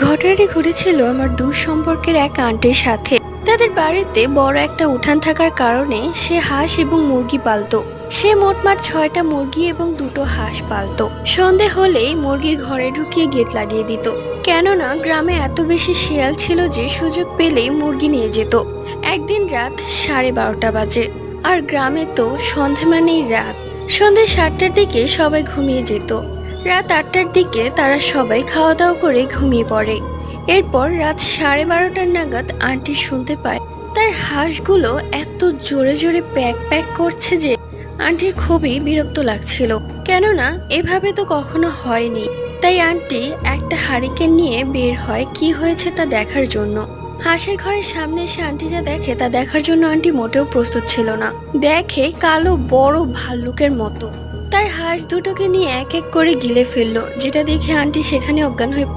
ঘটনাটি ঘটেছিল আমার দূর সম্পর্কের এক আন্টির সাথে। তাদের বাড়িতে বড় একটা উঠান থাকার কারণে সে হাঁস এবং মুরগি পালতো। সে মোটমাট 6টা মুরগি এবং 2টো হাঁস পালতো। সন্ধে হলেই মুরগির ঘরে ঢুকিয়ে গেট লাগিয়ে দিত, কেননা গ্রামে এত বেশি শিয়াল ছিল যে সুযোগ পেলেই মুরগি নিয়ে যেত। একদিন রাত 12:30 বাজে, আর গ্রামে তো সন্ধে মানেই রাত। সন্ধে 7টার দিকে সবাই ঘুমিয়ে যেত। রাত 8টার দিকে তারা সবাই খাওয়া দাওয়া করে ঘুমিয়ে পড়ে। এরপর রাত 12:30টার নাগাদ আন্টি শুনতে পায় তার হাঁসগুলো এত জোরে জোরে প্যাক প্যাক করছে যে আন্টির খুবই বিরক্ত লাগছিল, কেননা এভাবে তো কখনো হয়নি। তাই আন্টি একটা হারিকেন নিয়ে বের হয় কি হয়েছে তা দেখার জন্য। হাঁসের ঘরের সামনে এসে আন্টি যা দেখে তা দেখার জন্য আন্টি মোটেও প্রস্তুত ছিল না। দেখে কালো বড় ভাল্লুকের মতো তার হাঁস দুটোকে নিয়ে এক এক করে গিলে ফেললো, যেটা দেখে আন্টি সেখানে অজ্ঞান হয়ে